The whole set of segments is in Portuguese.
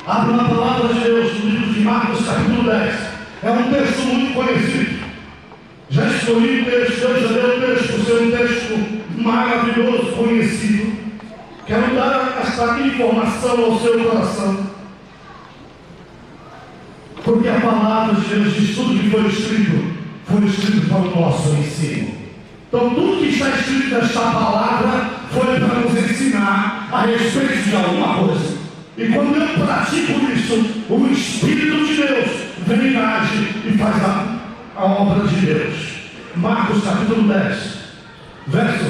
Abra na palavra de Deus, no livro de Marcos, capítulo 10. É um texto muito conhecido. Já escolhi o texto, eu já dei o texto, por ser um texto maravilhoso, conhecido. Quero dar esta informação ao seu coração, porque a palavra de Deus diz: tudo que foi escrito para o nosso ensino. Então tudo que está escrito nesta palavra foi para nos ensinar a respeito de alguma coisa. E quando eu pratico isso, o Espírito de Deus vem e age e faz a obra de Deus. Marcos capítulo 10, verso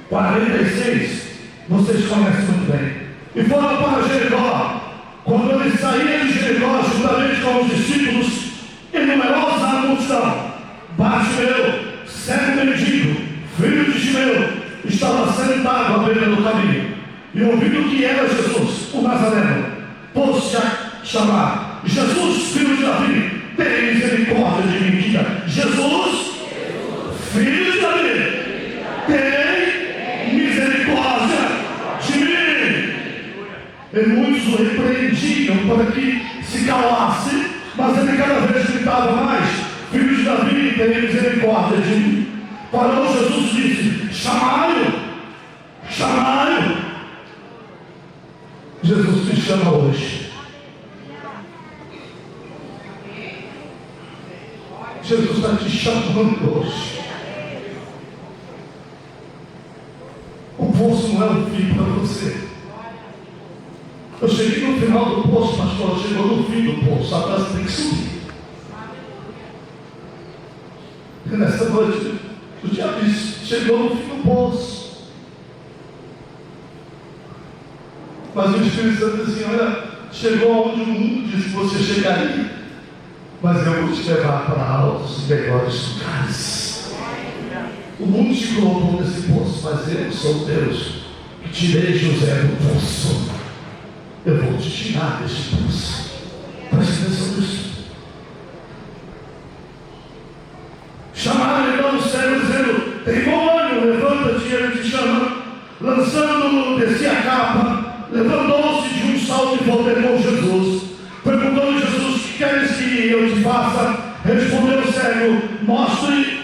46, vocês conhecem muito bem. E foram para Jericó. Quando ele saía de Jericó, juntamente com os discípulos e numerosa multidão, Bartimeu, cego mendigo, filho de Timeu, estava sentado à beira do caminho. E ouvindo que era Jesus, o Nazareno, pôs-se a chamar: Jesus, filho de Davi, tem misericórdia de mim. Diga: Jesus, filho de Davi, tem misericórdia de mim. E muitos o repreendiam para que se calasse, mas ele cada vez gritava mais: filho de Davi, tem misericórdia de mim. Parou Jesus e disse: chamai-o, chamai-o. Jesus te chama hoje. Jesus está te chamando hoje. O poço não é um fim para você. Eu cheguei no final do poço, pastor. Chegou no fim do poço. Agora você tem que subir. E nessa noite, o diabo disse: chegou no fim do poço. Mas o Espírito Santo diz assim: olha, chegou onde o mundo disse que você chegaria, mas eu vou te levar para altos e melhores lugares. O mundo te colocou nesse poço, mas eu sou Deus que tirei José do poço. Eu vou te tirar deste poço. Preste atenção nisso. Chamaram então o cego dizendo: tem bom ânimo, levanta-te, ele te chama. Lançando-o, descia a capa, levantou-se de um salto e voltou com Jesus. Perguntou-lhe Jesus: que queres que eu te faça? Respondeu o cego: mostre,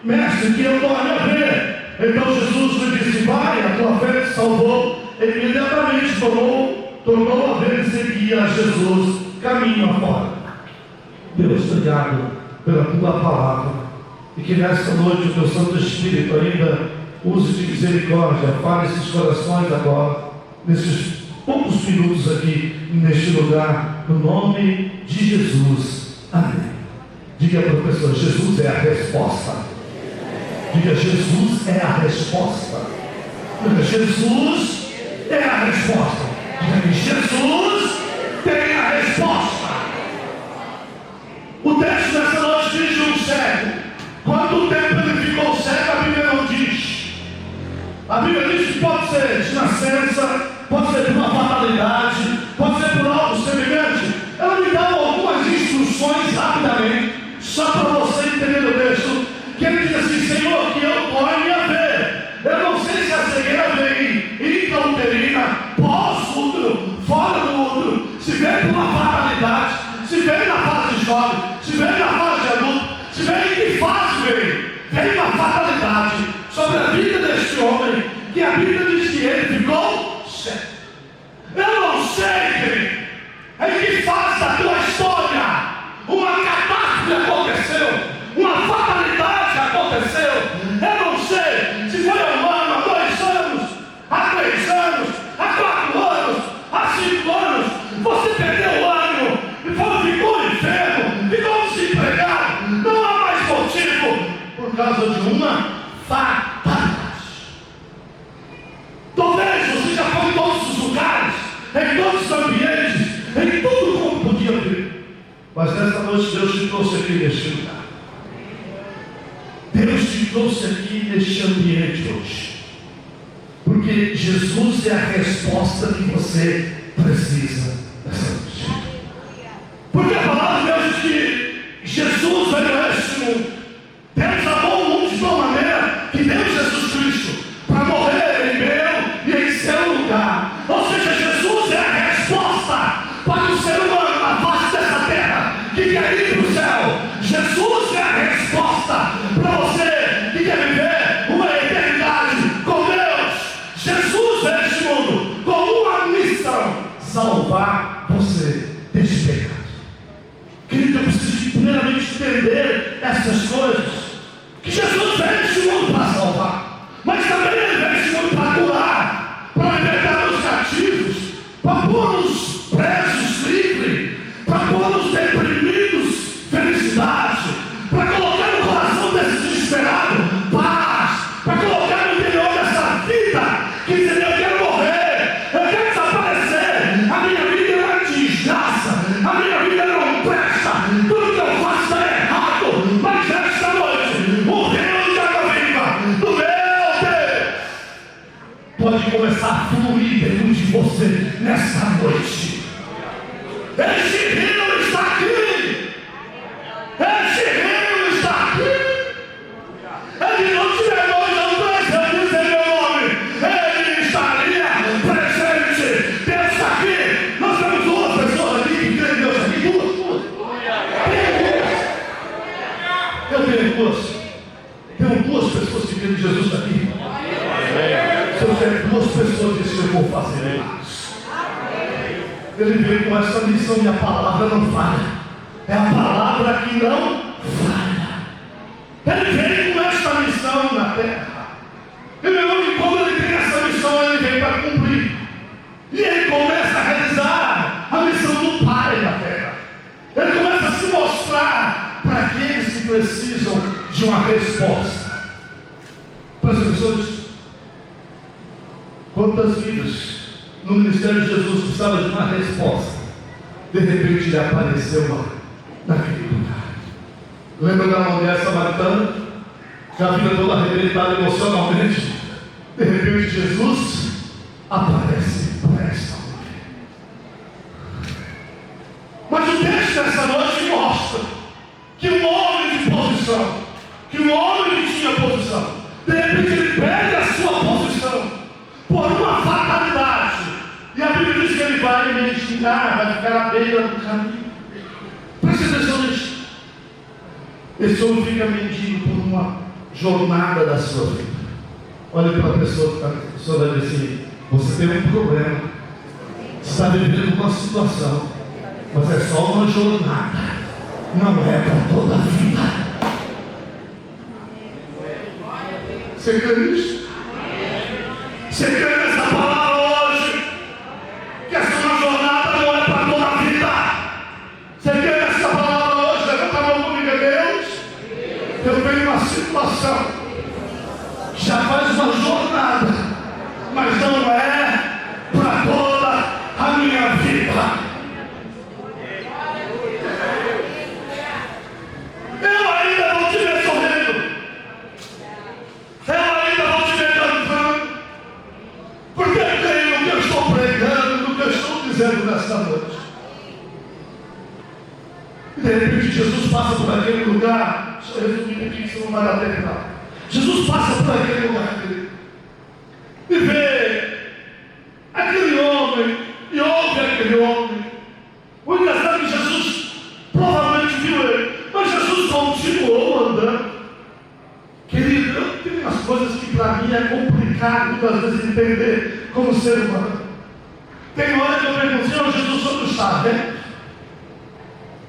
mestre, que eu torne a ver. Então Jesus lhe disse: vai, a tua fé te salvou. Imediatamente tornou a ver e seguia a Jesus caminho afora. Deus, obrigado pela tua palavra, e que nesta noite o teu Santo Espírito ainda use de misericórdia, fale esses corações agora, nesses poucos minutos aqui, neste lugar, no nome de Jesus. Amém. Diga para o professor: Jesus é a resposta. Diga: Jesus é a resposta. Diga: Jesus é a resposta. Diga: Jesus tem a resposta. O texto dessa noite diz de um cego. Quanto tempo ele ficou cego, a Bíblia não diz. A Bíblia diz que pode ser de nascença, pode ser por uma fatalidade, pode ser por algo semelhante. Ela me dá algumas instruções rapidamente, só para você entender o texto, que ele diz assim: Senhor, que eu torne a ver. Eu não sei se a cegueira vem intrauterina, pós-útero, fora do útero, se vem por uma fatalidade, se vem na fase de jovem, se vem na fase de adulto, se vem em que fase vem. Vem uma fatalidade sobre a vida deste homem, que a Bíblia diz que ele ficou cego. Eu não sei, querido, em que fase da tua história uma catástrofe aconteceu, uma fatalidade aconteceu. Eu não sei se foi há 1 ano, há 2 anos, há 3 anos, há 4 anos, há 5 anos. Você perdeu o ânimo, ficou enfermo, ficou desempregado, não há mais motivo, por causa de uma fatalidade. Talvez você já foi em todos os lugares, em todos os ambientes, em tudo como podia ver, mas nesta noite Deus te trouxe aqui neste lugar. Deus te trouxe aqui neste ambiente hoje, porque Jesus é a resposta que você precisa nessa noite. Porque a palavra de Deus diz que Jesus veio a este mundo. Deus amou o mundo de tal maneira que deu Jesus Cristo para morrer em meu e em seu lugar. Ou seja, Jesus é a resposta salvar você desse pecado. Querido, eu preciso primeiramente entender essas coisas. Que Jesus veio esse mundo para salvar, mas também Ele veio esse mundo para curar, para libertar os cativos, para pôr os presos livres, para pôr os deprimidos felicidade, para colocar no coração desse desesperado paz, para colocar no interior dessa vida que diz: eu quero morrer, eu quero desaparecer, a minha vida é uma desgraça, a minha vida não presta, tudo que eu faço está errado. Mas esta noite o rio de água viva do meu Deus pode começar a fluir dentro de você nesta noite. Este rio está aqui. Esse rio está aqui. Ele não tiver nós não presentes em meu nome, Ele estaria presente. Deus está aqui. Nós temos duas pessoas aqui que creem em Deus aqui. Duas. Eu tenho duas. Tenho duas pessoas que creem em Jesus aqui. Se eu tenho duas pessoas, isso eu vou fazer mais. Ele veio com essa missão e a palavra não falha. É a palavra que não falha. Ele veio com esta missão na terra. E quando ele tem essa missão, ele vem para cumprir. E ele começa a realizar a missão do Pai na terra. Ele começa a se mostrar para aqueles que precisam de uma resposta. Para as pessoas, quantas vidas no ministério de Jesus precisava de uma resposta, de repente ele apareceu naquele lugar. Lembra da mulher samaritana, que a vida toda arrebentada emocionalmente, de repente Jesus aparece para esta mulher. Mas o texto dessa noite mostra que um homem de posição, que um homem que tinha posição, de repente ele perde a sua posição por uma fatalidade. E a Bíblia diz que ele vai mendigar, vai ficar à beira do caminho. Preste atenção nisso. Esse homem fica mendigo por uma jornada da sua vida. Olha para a pessoa, a pessoa vai dizer assim: você tem um problema, você está vivendo uma situação, mas é só uma jornada, não é para toda a vida. Você crê nisso? Você crê nessa palavra hoje? Que essa é uma jornada, não é para toda a vida. Você crê nessa palavra hoje? Levanta a mão comigo, Deus. Eu tenho uma situação, já faz uma jornada, mas não é para toda a minha vida. Eu ainda vou te ver sorrindo. Eu ainda vou te ver cantando. Porque eu creio no que eu estou pregando, no que eu estou dizendo nesta noite. E de repente Jesus passa por aquele lugar. Deixa eu resumir aqui, que não vai dar tempo não. Jesus passa por aquele lugar e vê aquele homem, e ouve aquele homem. O engraçado é que Jesus provavelmente viu ele, mas Jesus continuou andando. Querido, eu tenho umas coisas que para mim é complicado muitas vezes entender como ser humano. Tem hora que eu pergunto: Senhor Jesus, o Senhor está vendo?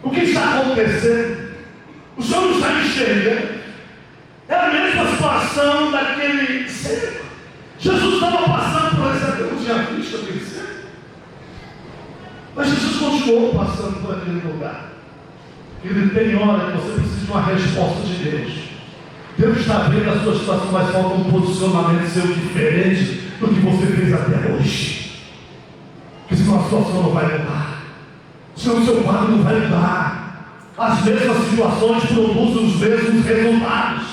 O que está acontecendo? O Senhor não está enxergando? É a mesma situação daquele cego. Jesus estava passando por essa, eu não tinha visto aquele cego, mas Jesus continuou passando por aquele lugar. Ele tem hora que você precisa de uma resposta de Deus. Deus está vendo a sua situação, mas falta um posicionamento seu diferente do que você fez até hoje. Porque senão a situação não vai mudar, senão o seu quadro não vai mudar. As mesmas situações produzem os mesmos resultados.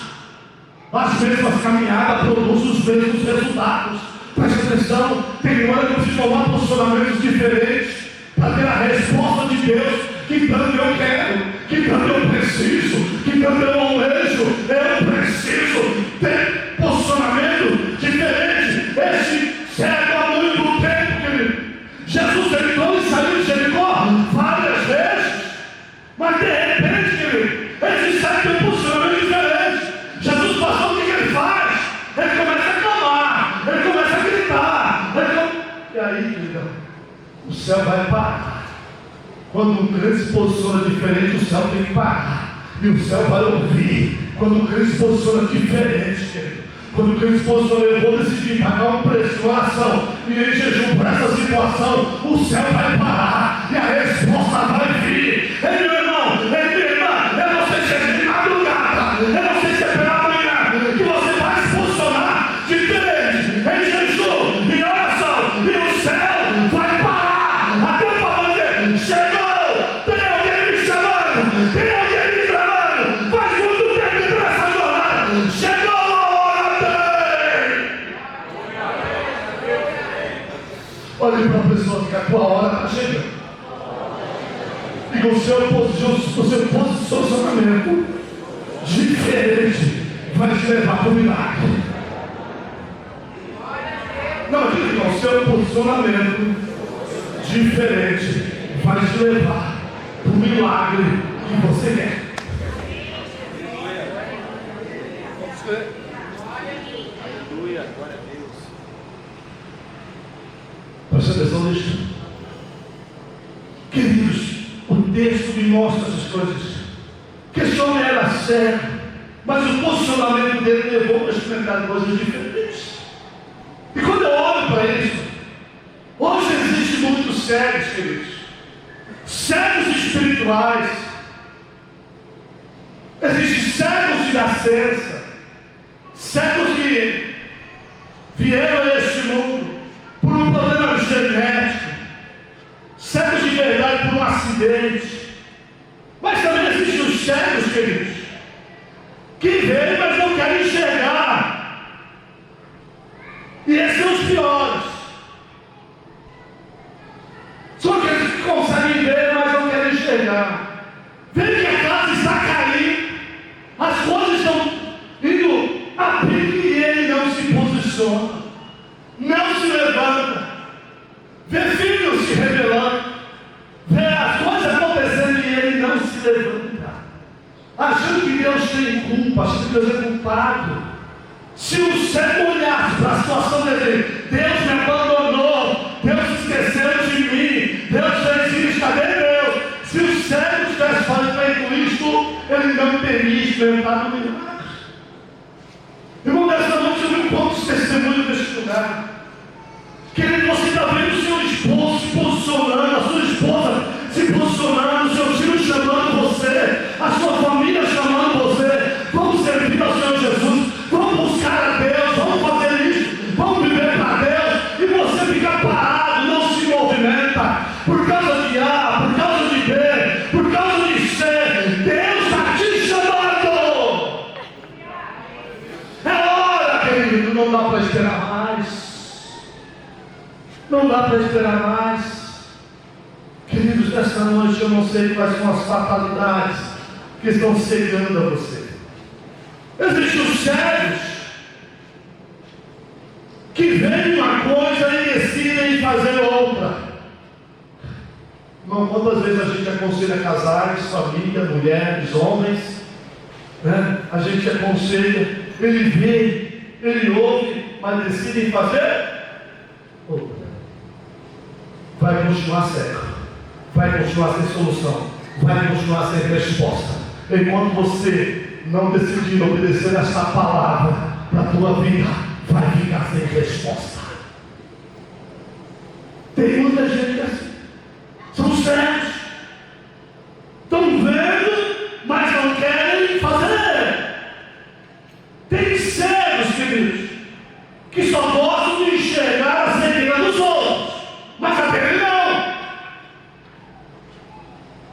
As mesmas caminhadas produzem os mesmos resultados. Preste atenção, tem hora que eu preciso tomar posicionamentos diferentes para ter a resposta de Deus, que tanto eu quero, que tanto eu preciso, que tanto eu almejo. Eu preciso ter posicionamento diferente. Esse cego há muito tempo, querido. Jesus entrou e saiu de Jericó várias vezes, mas de repente, querido, esse cego tem um posicionamento diferente. Jesus passou, o que ele faz? Ele começa a clamar, ele começa a gritar, e aí, querido, o céu vai parar. Quando um crente se posiciona diferente, o céu tem que parar. E o céu vai ouvir. Quando o crente se posiciona diferente, querido. Quando o crente se posiciona, eu vou decidir pagar um preço, uma ação, e em jejum por essa situação, o céu vai parar. E a resposta vai vir. Ei, meu irmão, ei, minha irmã, eu não sei se é de madrugada, eu não sei se é pela manhã, que você vai se posicionar diferente, em jejum, em oração, e o céu vai parar. Até o falando, chegou, tem alguém me chamando, tem alguém me chamando, faz muito tempo que essa jornada, chegou a hora dele. Olhe para a pessoa que a tua hora está chegando. E o seu posicionamento diferente vai te levar para o milagre. Não, diga, o seu posicionamento diferente vai te levar para o milagre que você quer. Aleluia, glória a Deus. Presta atenção nisso. Queridos, o texto me mostra essas coisas. Que esse homem era cego, mas o posicionamento dele levou a experimentar coisas diferentes. E quando eu olho para isso, hoje existem muitos cegos, queridos, cegos espirituais, existem cegos de nascença, cegos que vieram a este mundo por um problema genético, cegos de verdade por um acidente, mas também existem os cegos, queridos, que veem, mas não querem enxergar. E esses são os piores. São aqueles que conseguem ver, mas não querem enxergar. Vê que a casa está caindo, as coisas estão indo a pique e ele não se posiciona, não se levanta. Vê filhos se rebelando, vê as coisas acontecendo e ele não se levanta, achando que Deus tem culpa, achando que Deus é culpado. Se o cego olhasse para a situação dele, Deus me abandonou, Deus esqueceu de mim, Deus fez isso, cadê Deus? Se o cego estivesse fazendo isto, ele não teria experimentado o milagre. Irmão, dessa noite eu vi quantos testemunhos neste lugar. Querido, você está vendo o seu esposo se posicionando, a sua esposa se posicionando, o seu filho chamando você, a sua família chamando você. Vamos servir ao Senhor Jesus, vamos buscar a Deus, vamos fazer isso, vamos viver para Deus, e você fica parado, não se movimenta, por causa de A, por causa de B, por causa de C. Deus está te chamando. É hora, querido, não dá para esperar mais. Não dá para esperar mais. Queridos, nesta noite eu não sei quais são as fatalidades que estão cegando a você. Existem os cegos que veem uma coisa e decidem fazer outra. Não, quantas vezes a gente aconselha casais, família, mulheres, homens, né? A gente aconselha, ele vê, ele ouve, mas decidem fazer outra. Vai continuar cego, vai continuar sem solução, vai continuar sem resposta, enquanto você não decidir obedecer esta palavra para a tua vida, vai ficar sem resposta. Tem muita gente assim, são cegos, estão vendo, mas não querem fazer. Tem cegos, queridos, que só gostam de enxergar a cegueira dos outros, mas a dele não.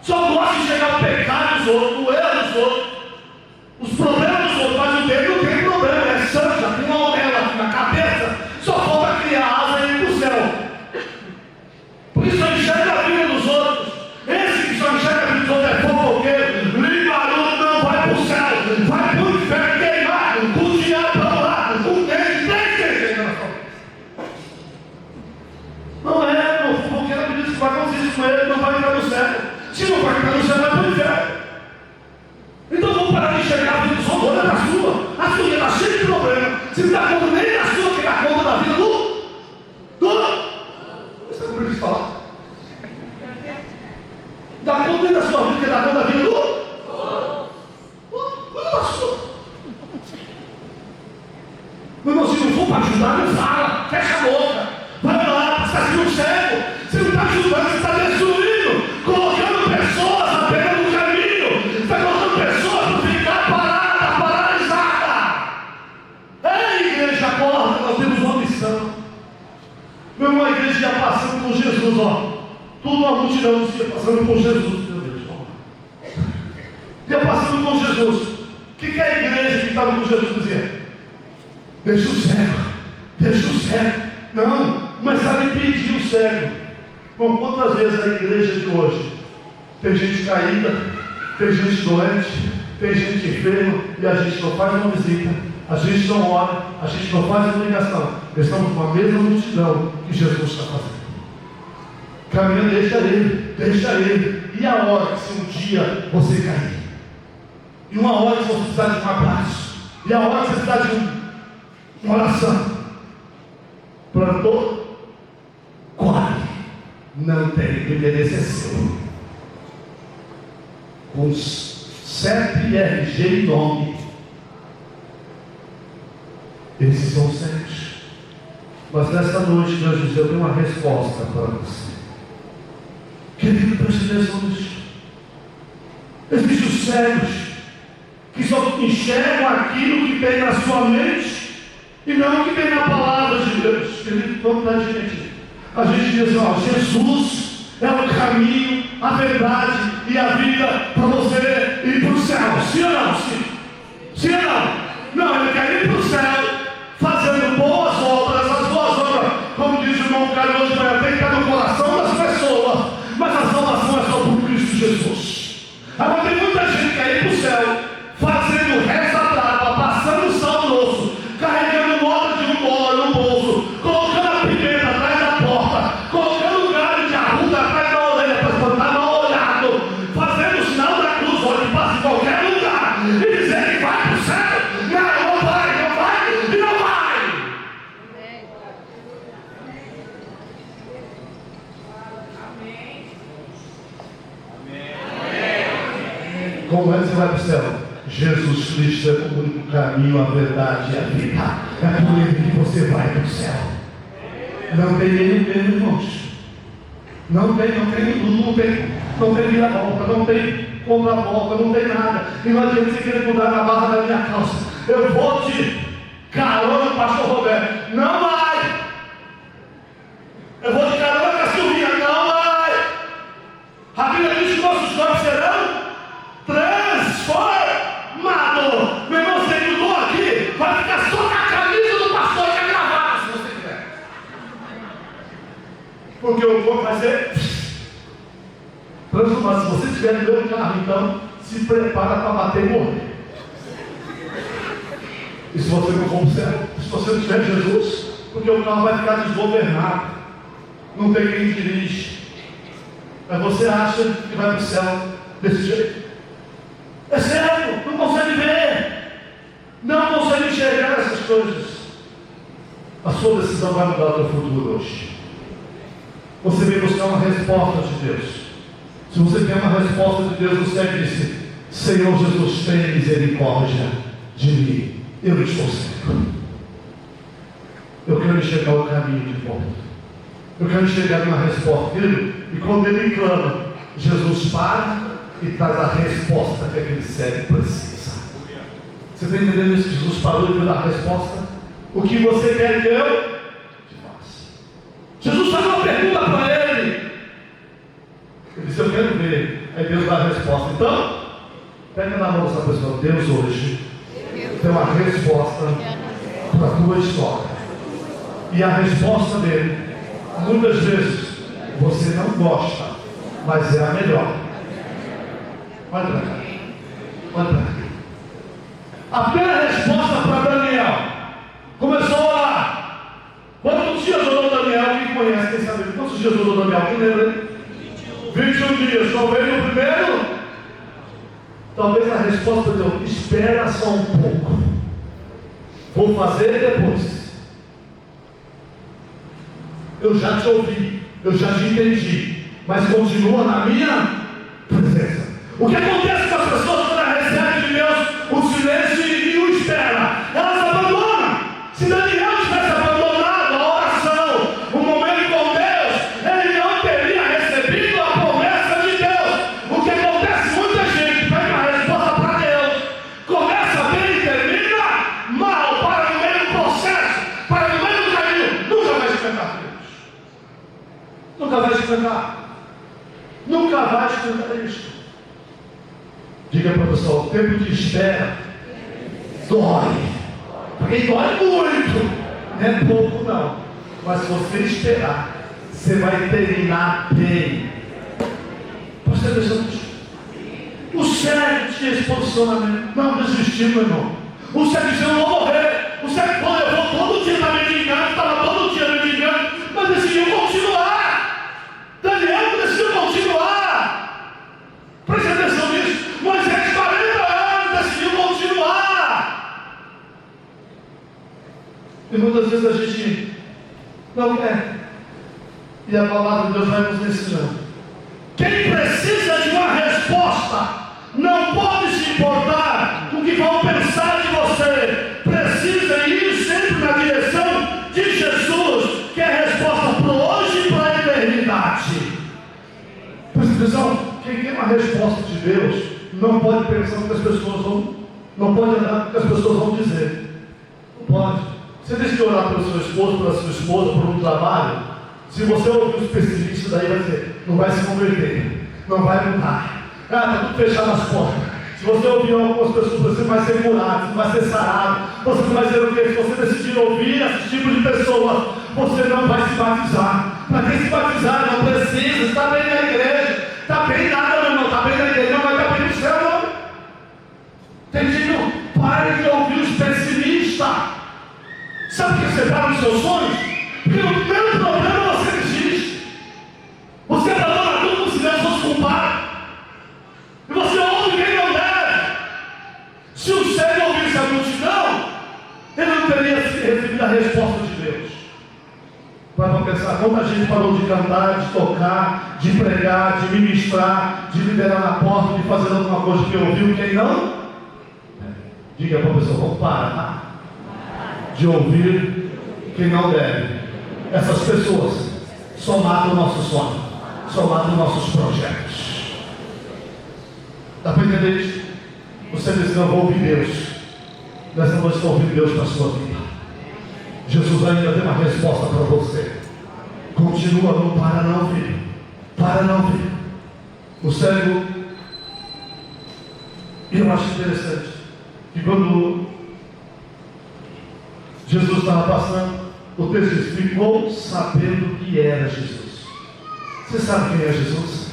Só gosta de enxergar o pecado dos outros, o erro dos outros, os problemas dos outros, mas o dele não tem problema, é santo, já tem uma orelha aqui na cabeça, só falta criar asa e ir para o céu. Por isso só enxerga a vida dos outros. Esse que só enxerga a vida dos outros é fofoqueiro, limbarudo, não vai para o céu, vai para o inferno queimar, com o diabo lá, com o dente, não é, meu fofoqueiro me disse que vai acontecer isso com ele, não vai entrar no céu. Se não vai entrar no céu, vai para o inferno. Então vamos parar de enxergar a vida dos outros, olha na sua. A sua está cheia de problema. Você não dá conta nem da sua, que dá conta da vida do. Você está com medo de falar? Dá conta da sua vida, que dá conta da vida do? Pastor. Meu irmão, se não for para ajudar, não fala. Fecha a boca. Vai lá, você está sendo cego. Você não está ajudando, você está destruindo. Colocando pessoas à beira do caminho. Você está colocando pessoas para ficar paralisada. Ei, igreja, acorda, nós temos uma missão. Meu irmão, a igreja ia passando por Jesus, ó. Tudo uma multidão ia passando por Jesus. Meu Deus, ia passando por Jesus. O que é a igreja que estava com Jesus dizendo? Deixa o cego, deixa o cego. Não, mas sabe impedir o cego. Bom, quantas vezes a igreja de hoje tem gente caída, tem gente doente, tem gente enferma e a gente não faz uma visita, a gente não ora, a gente não faz uma ligação. Estamos com a mesma multidão que Jesus está fazendo. Caminhando, deixa ele. E a hora que se um dia você cair? E uma hora que você precisar de um abraço? E a hora que você precisar de uma oração? Plantou? Corre. Não tem, o endereço é seu. Com CEP, RG e nome. Esses são cegos. Mas nessa noite, Deus diz: eu tenho uma resposta para você. Querido, preste atenção nisso. Existem os cegos que só enxergam aquilo que tem na sua mente e não o que tem na palavra de Deus. Querido, vamos dar gente. A gente diz: ó, Jesus é o caminho, a verdade e a vida para você ir para o céu. Sim ou não? Sim. Sim ou não? Não, ele quer ir para o céu fazendo boas obras. As boas obras, como diz o irmão Carlos hoje, tem que estar no coração das pessoas. Mas a salvação é só por Cristo Jesus. Agora tem muita gente que quer ir para o céu fazendo reza brava, passando sal grosso, carregando nota de $1 no bolso, colocando a pimenta atrás da porta, colocando um galho de arruda atrás da orelha para espantar mal olhado, fazendo o sinal da cruz onde passa em qualquer lugar e dizer que vai para o céu. Não vai e não vai. Como é que você vai para o céu? Jesus Cristo é o único caminho, a verdade e a vida. É por ele que você vai para o céu. Não tem ele mesmo, irmãos. Não tem vira-volta, não tem contra-volta, não tem nada. E não adianta você querer mudar na barra da minha calça. Eu vou te carona, pastor Roberto. Não vai. Eu vou de carona com a Silvinha. Não vai. A Bíblia diz que nossos corpos serão transformados. Meu irmão, você mudou aqui, vai ficar só na camisa do pastor que é gravada, se você quiser. Porque o corpo vai ser transformado. Se você estiver no meu carro, então se prepara para bater e morrer. E se você não for para o céu, se você não tiver Jesus, porque o carro vai ficar desgovernado, não tem quem dirige. Mas você acha que vai para o céu desse jeito? É sério, não consegue ver, não consegue enxergar essas coisas. A sua decisão vai mudar o seu futuro hoje. Você vem buscar uma resposta de Deus. Se você quer uma resposta de Deus, você disse: Senhor Jesus, tenha misericórdia de mim, eu estou cego. Eu quero enxergar o caminho de volta. Eu quero enxergar uma resposta dele. E quando ele clama, Jesus para e traz a resposta que aquele cego precisa. Você está entendendo isso? Jesus parou e deu a resposta. O que você quer que eu te faça? Jesus faz uma pergunta para ele. Ele disse: eu quero ver. Aí Deus dá a resposta. Então, pega na mão dessa pessoa. Deus hoje tem uma resposta para a tua história. E a resposta dele, muitas vezes, você não gosta, mas é a melhor. Olha para cá. Olha para cá. A primeira resposta para Daniel começou a orar. Quantos dias orou Daniel? Quem conhece, quem sabe? Quantos dias orou Daniel? Quem lembra? 21 dias. Talvez no primeiro. Talvez a resposta deu: espera só um pouco. Vou fazer depois. Eu já te ouvi, eu já te entendi, mas continua na minha O que acontece com as pessoas quando elas recebem de Deus o silêncio e o espera? Elas abandonam. Se Daniel tivesse abandonado a oração, o momento com Deus, ele não teria recebido a promessa de Deus. O que acontece, muita gente pede uma resposta para Deus, começa bem e termina mal, para no meio do processo, para no meio do caminho, nunca vai experimentar Deus. Nunca vai experimentar. Nunca vai experimentar isso. Diga para o pessoal, o tempo de espera dói. Porque dói muito. Não é pouco não. Mas se você esperar, você vai terminar bem. Presta atenção nisso. O cego tinha esse posicionamento. Não desistiu, meu irmão. O cego disse, eu vou morrer. O cego levou todo dia na mendigando, estava todo dia mendigando, mas decidiu continuar. Daniel decidiu continuar. Presta atenção nisso. Moisés, 40 anos, decidiu continuar. E muitas vezes a gente não quer. E a palavra de Deus vai nos ensinando. Quem precisa de uma resposta não pode se importar com o que vão pensar de você. Precisa ir sempre na direção de Jesus, que é a resposta para hoje e para a eternidade. Presta atenção, quem tem uma resposta de Deus não pode pensar no que as pessoas vão, não pode andar no que as pessoas vão dizer. Não pode. Você decide orar pelo seu esposo, pela sua esposa, por um trabalho. Se você ouvir os pessimistas, daí vai dizer, não vai se converter, não vai mudar. Está tudo fechado as portas. Se você ouvir algumas pessoas, você não vai ser curado, você não vai ser sarado, você não vai ser o quê? Se você decidir ouvir esse tipo de pessoas, você não vai se batizar. Para quem se batizar, não precisa, está bem na igreja, está bem nada, meu irmão, está bem na igreja, não vai estar bem no céu, não. Entendido? Pare de ouvir os pessimistas. Sabe o que você dá nos seus sonhos? Porque o primeiro problema você desiste. Você abandona tudo como se Deus fosse culpado. E você ouve quem não deve. Se o cego ouvisse a multidão, ele não teria recebido a resposta de Deus. Para pensar, quanta gente parou de cantar, de tocar, de pregar, de ministrar, de liderar na porta, de fazer alguma coisa que ouviu, quem não? Diga para a pessoa, vamos parar de ouvir quem não deve. Essas pessoas só matam o nosso sonho, só matam nossos projetos. Dá para entender isso? Você diz, não, vou ouvir Deus. Nessa noite estou ouvindo Deus para a sua vida. Jesus ainda tem uma resposta para você. Continua, não para não, filho. Para não, filho. O cego, e eu acho interessante que quando Jesus estava passando, o texto diz, ficou sabendo que era Jesus. Você sabe quem é Jesus?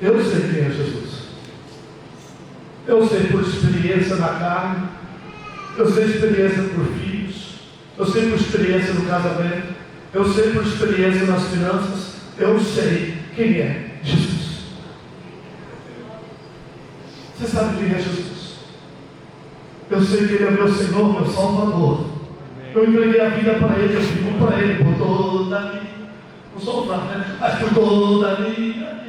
Eu sei quem é Jesus. Eu sei por experiência na carne, eu sei experiência por filhos, eu sei por experiência no casamento, eu sei por experiência nas finanças, eu sei quem é Jesus. Você sabe quem é Jesus? Eu sei que Ele é meu Senhor, meu Salvador. Eu entreguei a vida para Ele, eu vivo para Ele por toda a vida. Não sou fraco, né? Mas por toda a vida.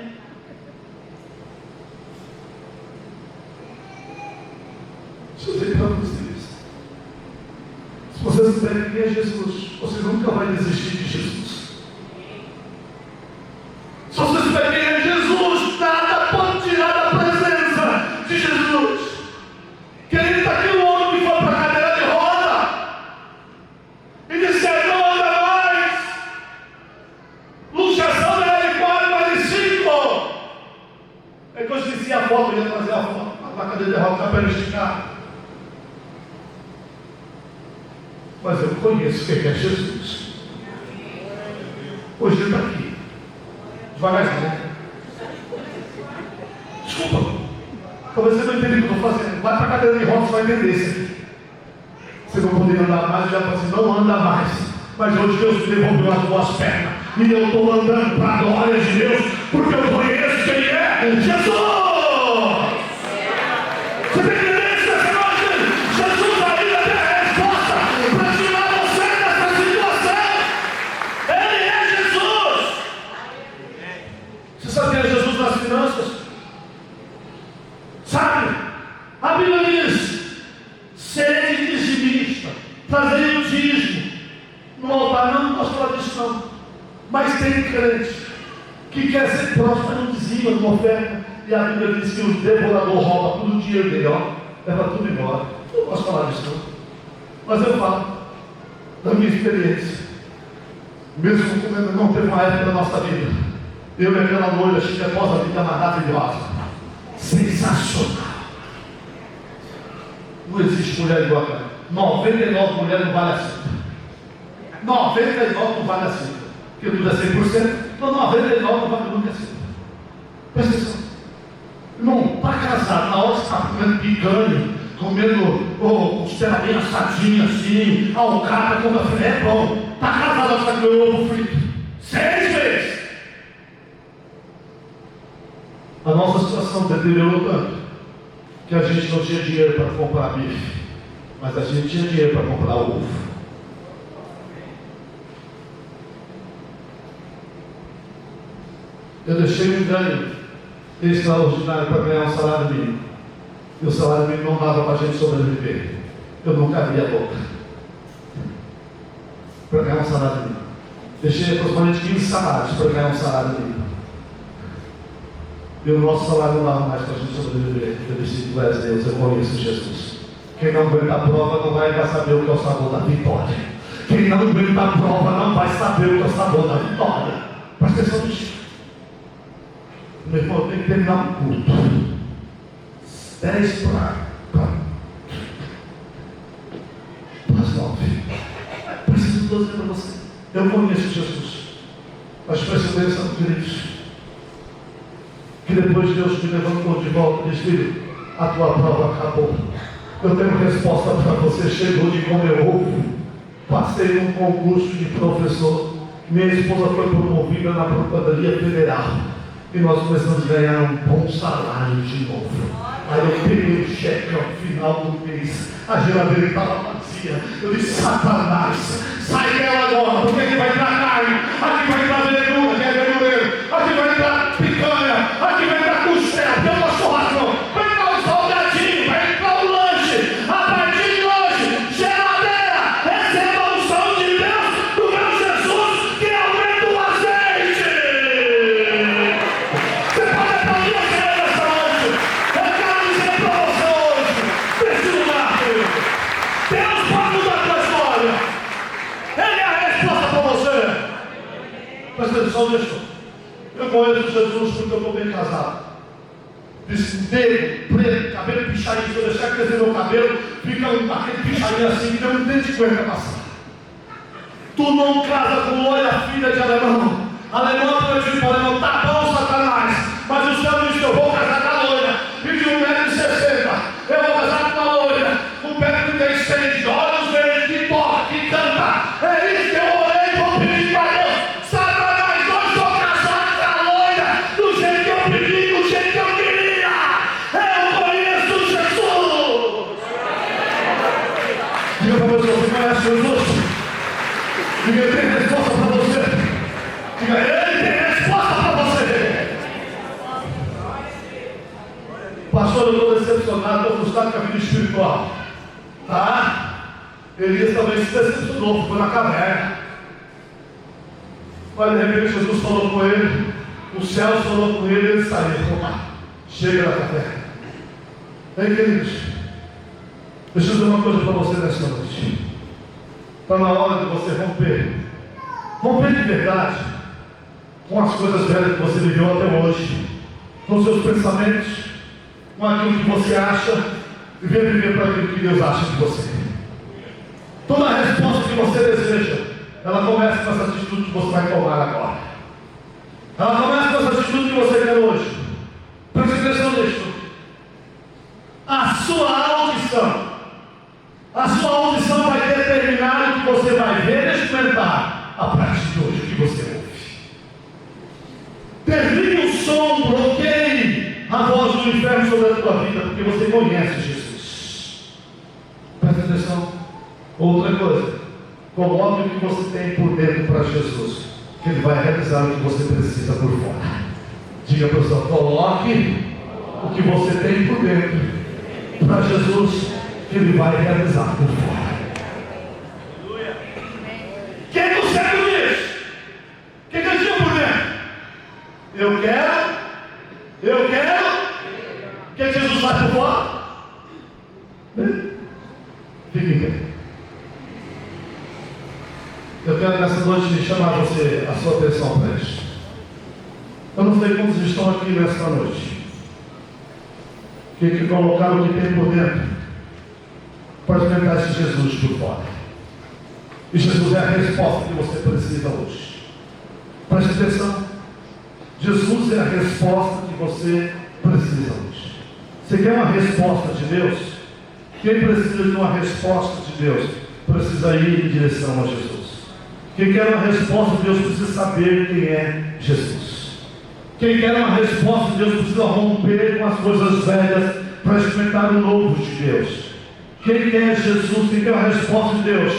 Deixa eu dizer para vocês. Se vocês souberem quem é Jesus, você nunca vai desistir de Jesus. Se você souber quem é Jesus, nada pode tirar da presença de Jesus. Querido, está aqui um homem que foi para a cadeira de roda e disse, não anda mais. Luxação da L4/5. É que eu esqueci a foto, eu ia trazer a foto para a cadeira de roda, para ele esticar. Mas eu conheço quem é Jesus. Hoje ele está aqui. Devagarzinho, né? Desculpa. Talvez você não entenda o que eu estou fazendo. Vai para a cadeira de rodas, você vai entender isso aqui. Você não poderia andar mais, eu já falei assim, não anda mais. Mas hoje Deus me devolveu as duas pernas. E eu estou andando para a glória de Deus, porque eu conheço quem é Jesus. Você tem que entender isso nessa noite? Jesus ainda tem a resposta para tirar você dessa situação. Ele é Jesus. Você sabe quem é Jesus nas finanças? crente que quer ser próximo, mas não dizima, não oferta. E a Bíblia diz que o devorador rouba todo o dinheiro dele, leva tudo embora. Eu não posso falar disso, não. Mas eu falo da minha experiência. Mesmo como não teve uma época da nossa vida, eu e aquela loira chiquetosa, vida maravilhosa, sensacional. Não existe mulher igual a ela. 99 mulheres não vale a cifra. 99 não vale a cifra. Porque tudo é 100%, então 99 não vale nunca a cifra. Presta atenção. Irmão, está casado, na hora que você está comendo picanha, comendo costela bem assadinha assim, alcatra, com café, é bom. Está casado, você está comendo ovo frito 6 vezes. A nossa situação deteriorou tanto que a gente não tinha dinheiro para comprar bife, mas a gente tinha dinheiro para comprar ovo. Eu deixei um ganho extraordinário para ganhar um salário mínimo. E o salário mínimo não dava para a gente sobreviver. Eu não cabia a boca para ganhar um salário mínimo. Deixei aproximadamente 15 salários para ganhar um salário mínimo. E o nosso salário não dava mais para a gente sobreviver. Eu disse, glória a Deus, eu conheço Jesus. Quem não aguenta a prova não vai saber o que é o sabor da vitória. Quem não aguenta a prova não vai saber o que é o sabor da vitória. Presta atenção nisso. Meu irmão, tem que terminar o culto 10 para as 9. Preciso dizer para você, eu conheço Jesus. Mas presta atenção, queridos, que depois Deus me levantou de volta e disse, filho, a tua prova acabou. Eu tenho resposta para você. Chegou de comer ovo. Passei num concurso de professor. Minha esposa foi promovida na Procuradoria Federal. E nós começamos a ganhar um bom salário de novo. Aí eu peguei o cheque ao final do mês. A geladeira estava vazia. Eu disse, Satanás, sai dela agora, porque aqui vai entrar carne, aqui vai entrar verdura, que é verdureiro, aqui vai entrar picanha, aqui vai entrar costela, que eu gosto churrasco, vai entrar o salgadinho, vai entrar o lanche. A partir de hoje, geladeira, receba a unção de Deus do meu Jesus, que aumenta o azeite. Você pode aplaudir a Deus nessa noite. Eu quero dizer para você hoje, nesse lugar, filho, Deus pode mudar a tua história. Ele é a resposta para você. Presta atenção nisso. Eu conheço Jesus porque eu estou bem casado. Disse, negro, preto, cabelo picharinho. Se eu deixar crescer meu cabelo, fica aquele picharinho assim, que não tem de cueca passar. Tu não casa com loira filha de alemão. Alemão, eu digo para alemão, tá bom, Satanás, mas o Senhor disse que eu vou casar com a loira. E de 1,60 m, eu vou casar com a loira, com pé que tem sede, olhos verdes, que toca, que canta. É isso que eu orei, vou pedir para Deus. Satanás, eu estou casado com a loira, do jeito que eu pedi, do jeito que eu queria. Eu conheço Jesus. Diga para você, você conhece Jesus? Diga, ele tem resposta para você. Diga, ele tem resposta para você. Pastor, eu estou decepcionado, estou frustrado com a vida espiritual. Tá? Elias também se decepcionou, ficou na caverna. Mas de repente Jesus falou com ele, o céu falou com ele, ele saiu. Opa, chega da caverna. Ei, queridos, deixa eu dizer uma coisa para você nessa noite. Está na hora de você romper de verdade com as coisas velhas que você viveu até hoje, com os seus pensamentos, com aquilo que você acha, e viver para aquilo que Deus acha de você. Toda a resposta que você deseja, ela começa com essa atitude que você vai tomar agora. Ela começa com essa atitude que você quer hoje. Preste atenção nisso. A sua audição vai determinar o que você vai ver e experimentar a partir de hoje, o que você ouve. Desligue o som, bloqueie a voz do inferno sobre a tua vida, porque você conhece Jesus. Preste atenção. Outra coisa, coloque o que você tem por dentro para Jesus, que Ele vai realizar o que você precisa por fora. Diga para o seu, coloque o que você tem por dentro para Jesus, que Ele vai realizar por fora. Quem consegue isso? Quem tinha por dentro? Eu quero. O que Jesus faz por fora? Fique em pé. Eu quero nessa noite chamar você, a sua atenção para isso. Eu não sei quantos estão aqui nesta noite que colocaram o que tem por dentro para experimentar esse Jesus por fora. E Jesus é a resposta que você precisa hoje. Preste atenção. Jesus é a resposta que você precisa hoje. Você quer uma resposta de Deus? Quem precisa de uma resposta de Deus precisa ir em direção a Jesus. Quem quer uma resposta de Deus precisa saber quem é Jesus. Quem quer uma resposta de Deus precisa romper com as coisas velhas para experimentar o novo de Deus. Quem quer Jesus, quem quer uma resposta de Deus,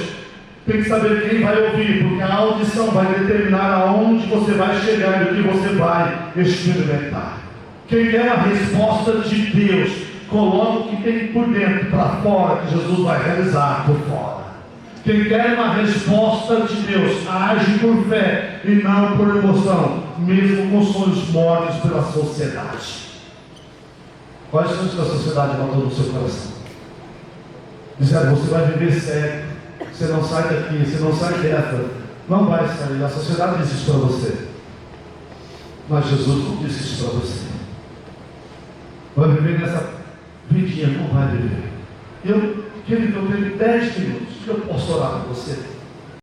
tem que saber quem vai ouvir, porque a audição vai determinar aonde você vai chegar e o que você vai experimentar. Quem quer uma resposta de Deus, coloca o que tem por dentro para fora, que Jesus vai realizar por fora. Quem quer uma resposta de Deus, age por fé e não por emoção, mesmo com sonhos mortos pela sociedade. Quais sonhos que a sociedade botou no seu coração? Dizendo, você vai viver sério, você não sai daqui, você não sai dessa, não vai sair. A sociedade diz isso para você, mas Jesus não disse isso para você. Vai viver nessa vidinha, não vai viver. Querido, eu tenho 10 minutos que eu posso orar com você.